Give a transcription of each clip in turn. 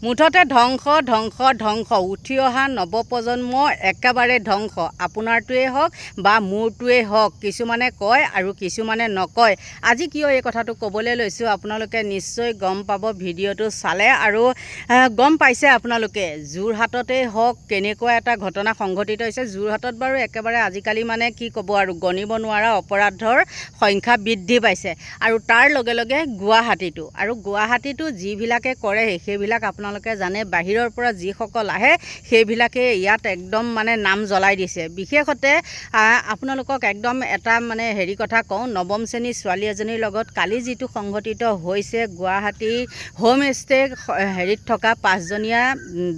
মুঠতে ধ্বংস ধ্বংস ধ্বংস উঠি অহা নৱপ্ৰজন্ম একেবাৰে ধ্বংস। আপোনাৰটোৱে হওক বা মোৰটোৱে হওক, কিছুমানে কয় আৰু কিছুমানে নকয়। আজি কিয় এই কথাটো ক'বলৈ লৈছোঁ আপোনালোকে নিশ্চয় গম পাব ভিডিঅ'টো চালে, আৰু গম পাইছে আপোনালোকে যোৰহাটতেই হওক কেনেকুৱা এটা ঘটনা সংঘটিত হৈছে। যোৰহাটত বাৰু একেবাৰে আজিকালি মানে কি ক'ব আৰু গণিব নোৱাৰা অপৰাধৰ সংখ্যা বৃদ্ধি পাইছে, আৰু তাৰ লগে লগে গুৱাহাটীতো যিবিলাকে কৰে সেইবিলাক আপোনালোকে জানে, বাহিৰৰ পৰা যিসকল আহে সেইবিলাকে ইয়াত একদম মানে নাম জ্বলাই দিছে। বিশেষতে আপোনালোকক একদম এটা মানে হেৰি কথা কওঁ, নৱম শ্ৰেণীৰ ছোৱালী এজনীৰ লগত কালি যিটো সংঘটিত হৈছে গুৱাহাটীৰ হোমষ্টে হেৰিত থকা 5জনীয়া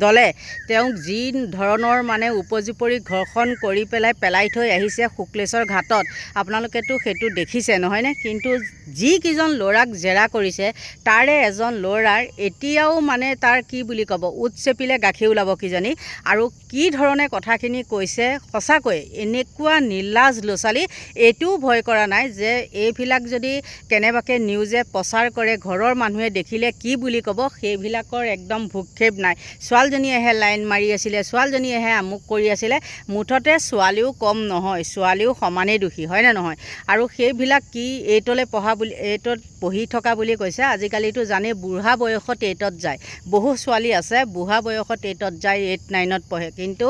দলে তেওঁক যি ধৰণৰ মানে উপজুপৰি ঘৰ্ষণ কৰি পেলাই থৈ আহিছে শুক্লেশ্বৰ ঘাটত, আপোনালোকেতো সেইটো দেখিছে নহয়নে? কিন্তু যিকেইজন ল'ৰাক জেৰা কৰিছে তাৰে এজন ল'ৰাৰ এতিয়াও মানে তাৰ কি বুলি ক'ব, উঠ চেপিলে গাখীৰ ওলাব কিজানি, আৰু কি ধৰণে কথাখিনি কৈছে। সঁচাকৈ এনেকুৱা নিৰ্লাজ ল'ৰা ছোৱালী এইটোও ভয় কৰা নাই যে এইবিলাক যদি কেনেবাকৈ নিউজে প্ৰচাৰ কৰে ঘৰৰ মানুহে দেখিলে কি বুলি ক'ব, সেইবিলাকৰ একদম ভূক্ষেপ নাই। ছোৱালীজনীয়েহে লাইন মাৰি আছিলে, ছোৱালীজনীয়েহে আমুক কৰি আছিলে। মুঠতে ছোৱালীও কম নহয়, ছোৱালীও সমানেই দোষী, হয়নে নহয়? আৰু সেইবিলাক কি এইটলৈ এইটত পঢ়ি থকা বুলি কৈছে। আজিকালিতো জানেই বুঢ়া বয়সত এইটত যায়, বহু ছোৱালী আছে বুঢ়া বয়সত এইটত যায়, 8, 9ত পঢ়ে। কিন্তু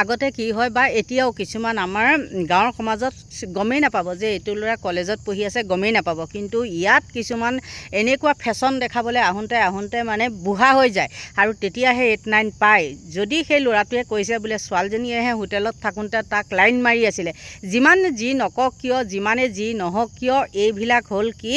আগতে কি হয় বা এতিয়াও কিছুমান আমাৰ গাঁৱৰ সমাজত গমেই নাপাব যে এইটো ল'ৰা কলেজত পঢ়ি আছে, গমেই নাপাব। কিন্তু ইয়াত কিছুমান এনেকুৱা ফেশ্বন দেখাবলৈ আহোঁতে মানে বুঢ়া হৈ যায়, আৰু তেতিয়াহে 8, 9 পায়। যদি সেই ল'ৰাটোৱে কৈছে বোলে ছোৱালীজনীয়েহে হোটেলত থাকোঁতে তাক লাইন মাৰি আছিলে, যিমান যি নকওক কিয়, যিমানে যি নহওক কিয়, এইবিলাক হ'ল কি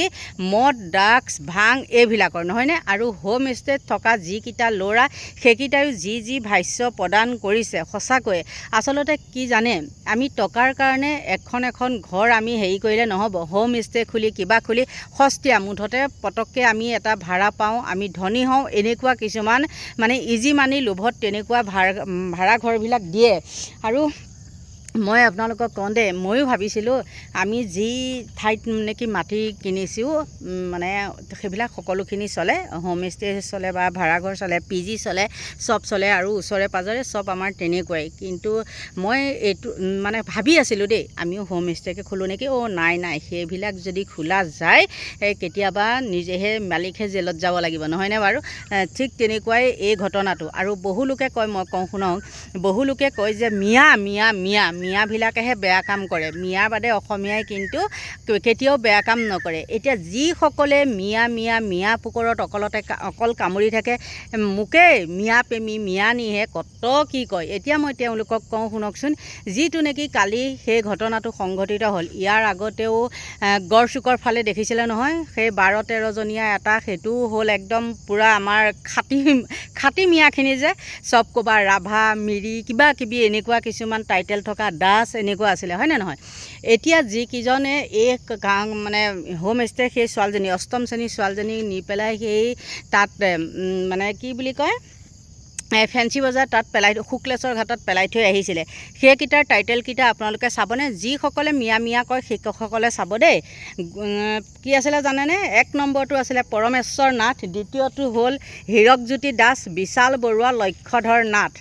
মদ ড্ৰাগছ ভাং এইবিলাকৰ, নহয়নে? আৰু হোম ষ্টেত থকা যিকেইটা ল'ৰা সেইকেইটাইও যি ভাষ্য প্ৰদান কৰিছে, সঁচাকৈয়ে আচলতে কি জানে, আমি টকাৰ কাৰণে এখন ঘৰ আমি হেৰি কৰিলে নহ'ব। হোম ষ্টে খুলি কিবা খুলি সস্তীয়া মুঠতে পটককৈ আমি এটা ভাড়া পাওঁ, আমি ধনী হওঁ, এনেকুৱা কিছুমান মানে ইজি মানি লোভত তেনেকুৱা ভাড়া ঘৰবিলাক দিয়ে। আৰু মই আপোনালোকক কওঁ দেই, ময়ো ভাবিছিলোঁ আমি যি ঠাইত নেকি মাটি কিনিছোঁ মানে সেইবিলাক সকলোখিনি চলে, হোমষ্টে চলে বা ভাড়াঘৰ চলে, PG চলে, চব চলে, আৰু ওচৰে পাঁজৰে চব আমাৰ তেনেকুৱাই। কিন্তু মই এইটো মানে ভাবি আছিলোঁ দেই, আমিও হোমষ্টেকে খোলোঁ নেকি। নাই, সেইবিলাক যদি খোলা যায় কেতিয়াবা নিজেহে মালিকহে জেলত যাব লাগিব, নহয়নে বাৰু? ঠিক তেনেকুৱাই এই ঘটনাটো। আৰু বহু লোকে কয়, মই কওঁ শুনক, বহু লোকে কয় যে মিয়াবিলাকেহে বেয়া কাম কৰে, মিয়াৰ বাদে অসমীয়াই কিন্তু কেতিয়াও বেয়া কাম নকৰে। এতিয়া যিসকলে মিয়া পুকৰত অকল কামুৰি থাকে, মোকেই মিয়া প্ৰেমী মিয়া নিহে কত কি কয়। এতিয়া মই তেওঁলোকক কওঁ শুনকচোন, যিটো নেকি কালি সেই ঘটনাটো সংঘটিত হ'ল, ইয়াৰ আগতেও গড়চুকৰ ফালে দেখিছিলে নহয়, সেই 12-13জনীয়া এটা, সেইটোও হ'ল একদম পূৰা আমাৰ খাটি মিয়াখিনি যে চব ক'বা ৰাভা মিৰি কিবা কিবি এনেকুৱা কিছুমান টাইটেল থকা দাস এনেকুৱা আছিলে, হয়নে নহয়? এতিয়া যিকেইজনে এই মানে হোমষ্টে সেই ছোৱালীজনী 8ম শ্ৰেণীৰ ছোৱালীজনীক নি পেলাই সেই তাত মানে কি বুলি কয় ফেঞ্চি বজাৰ তাত শুক্লেশ্বৰ ঘাটত পেলাই থৈ আহিছিলে, সেইকেইটাৰ টাইটেলকেইটা আপোনালোকে চাবনে? যিসকলে মিয়া কয় সেইসকলে চাব দেই। কি আছিলে জানেনে? 1 নম্বৰটো আছিলে পৰমেশ্বৰ নাথ, দ্বিতীয়টো হ'ল হীৰকজ্যোতি দাস, বিশাল বৰুৱা, লক্ষ্যধৰ নাথ।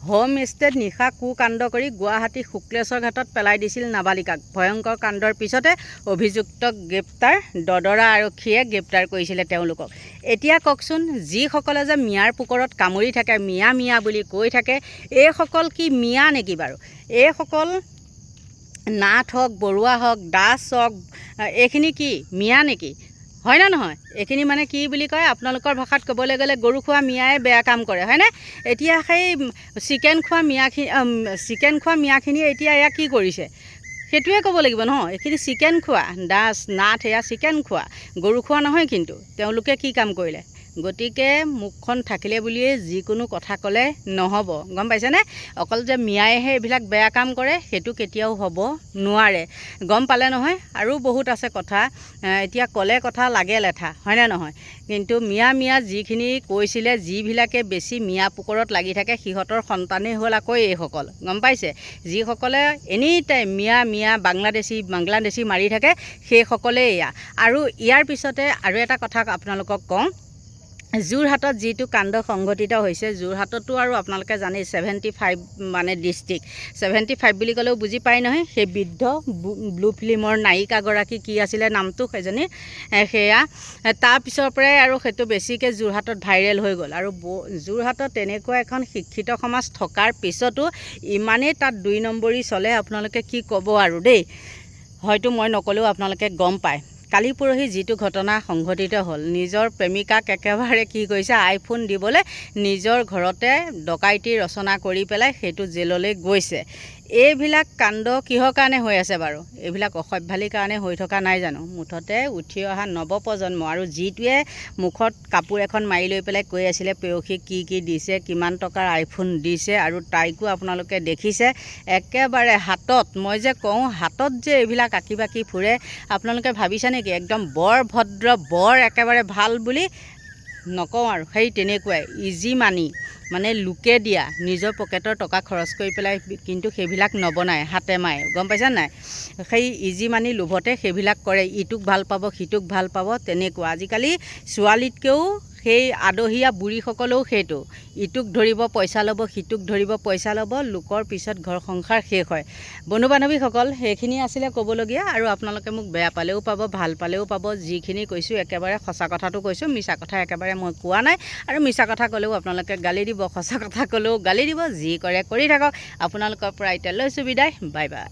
হোম ষ্টেত নিশা কুকাণ্ড কৰি গুৱাহাটী শুক্লেশ্বৰ ঘাটত পেলাই দিছিল নাবালিকাক। ভয়ংকৰ কাণ্ডৰ পিছতে অভিযুক্তক গ্ৰেপ্তাৰ, দদৰা আৰক্ষীয়ে গ্ৰেপ্তাৰ কৰিছিলে তেওঁলোকক। এতিয়া কওকচোন, যিসকলে যে মিয়াৰ পুকৰত কামুৰি থাকে, মিয়া বুলি কৈ থাকে, এইসকল কি মিয়া নেকি বাৰু? এইসকল নাথ হওক, বৰুৱা হওক, দাস হওক, এইখিনি কি মিয়া নেকি? হয় না নহয়? এইখিনি মানে কি বুলি কয়, আপোনালোকৰ ভাষাত ক'বলৈ গ'লে গৰু খোৱা মিয়াই বেয়া কাম কৰে, হয়নে? এতিয়া সেই চিকেন খোৱা মিয়াখিনিয়ে এতিয়া এয়া কি কৰিছে সেইটোৱে ক'ব লাগিব নহয়। এইখিনি চিকেন খোৱা দাস নাথ, এয়া চিকেন খোৱা, গৰু খোৱা নহয়। কিন্তু তেওঁলোকে কি কাম কৰিলে? গতিকে মুখখন থাকিলে বুলিয়ে যিকোনো কথা ক'লে নহ'ব, গম পাইছেনে? অকল যে মিয়াইহে এইবিলাক বেয়া কাম কৰে সেইটো কেতিয়াও হ'ব নোৱাৰে, গম পালে নহয়? আৰু বহুত আছে কথা, এতিয়া ক'লে কথা লাগে লেঠা, হয়নে নহয়? কিন্তু মিয়া যিখিনি কৈছিলে, যিবিলাকে বেছি মিয়া পুকৰত লাগি থাকে সিহঁতৰ সন্তানেই হ'ল আকৌ এইসকল, গম পাইছে? যিসকলে এনি টাইম মিয়া বাংলাদেশী মাৰি থাকে সেইসকলেই এয়া। আৰু ইয়াৰ পিছতে আৰু এটা কথা আপোনালোকক কওঁ, যোৰহাটত যিটো কাণ্ড সংঘটিত হৈছে, যোৰহাটতো আৰু আপোনালোকে জানেই 75 মানে ডিষ্ট্ৰিক্ট 75 বুলি ক'লেও বুজি পায় নহয়। সেই বৃদ্ধ ব্লু ফিল্মৰ নায়িকাগৰাকী কি আছিলে নামটো সেইজনী, সেয়া তাৰপিছৰ পৰাই আৰু সেইটো বেছিকৈ যোৰহাটত ভাইৰেল হৈ গ'ল। আৰু যোৰহাটত তেনেকুৱা এখন শিক্ষিত সমাজ থকাৰ পিছতো ইমানেই তাত 2 নম্বৰী চলে, আপোনালোকে কি ক'ব আৰু দেই, হয়তো মই নক'লেও আপোনালোকে গম পায়। কালি পৰহি যিটো ঘটনা সংঘটিত হ'ল, নিজৰ প্ৰেমিকাক একেবাৰে কি কৰিছে, আইফোন দিবলৈ নিজৰ ঘৰতে ডকাইতি ৰচনা কৰি পেলাই সেইটো জেললৈ গৈছে। এইবিলাক কাণ্ড কিহৰ কাৰণে হৈ আছে বাৰু? এইবিলাক অসভ্যালিৰ কাৰণে হৈ থকা নাই জানো? মুঠতে উঠি অহা নৱপ্ৰজন্ম আৰু যিটোৱে মুখত কাপোৰ এখন মাৰি লৈ পেলাই কৈ আছিলে প্ৰেয়সীক কি দিছে, কিমান টকাৰ আইফোন দিছে, আৰু তাইকো আপোনালোকে দেখিছে একেবাৰে হাতত, মই যে কওঁ হাতত যে এইবিলাক আঁকি বাকি ফুৰে, আপোনালোকে ভাবিছে নেকি একদম বৰ ভদ্ৰ, বৰ একেবাৰে ভাল বুলি? নকওঁ আৰু, সেই তেনেকুৱাই ইজি মানি মানে লোকে দিয়া নিজৰ পকেটৰ টকা খৰচ কৰি পেলাই, কিন্তু সেইবিলাক নবনায় হাতে মায়ে, গম পাইছা নাই? সেই ইজি মানি লোভতে সেইবিলাক কৰে, ইটোক ভাল পাব সিটোক ভাল পাব, তেনেকুৱা। আজিকালি ছোৱালীতকৈও সেই আদহীয়া বুঢ়ীসকলেও সেইটো, ইটোক ধৰিব পইচা ল'ব, সিটোক ধৰিব পইচা ল'ব, লোকৰ পিছত ঘৰ সংসাৰ শেষ হয়। বন্ধু বান্ধৱীসকল, সেইখিনি আছিলে ক'বলগীয়া। আৰু আপোনালোকে মোক বেয়া পালেও পাব, ভাল পালেও পাব, যিখিনি কৈছোঁ একেবাৰে সঁচা কথাটো কৈছোঁ, মিছা কথা একেবাৰে মই কোৱা নাই। আৰু মিছা কথা ক'লেও আপোনালোকে গালি দিব, সঁচা কথা ক'লেও গালি দিব, যি কৰে কৰি থাকক। আপোনালোকৰ পৰা এতিয়া লৈছোঁ বিদায়, বাই বাই।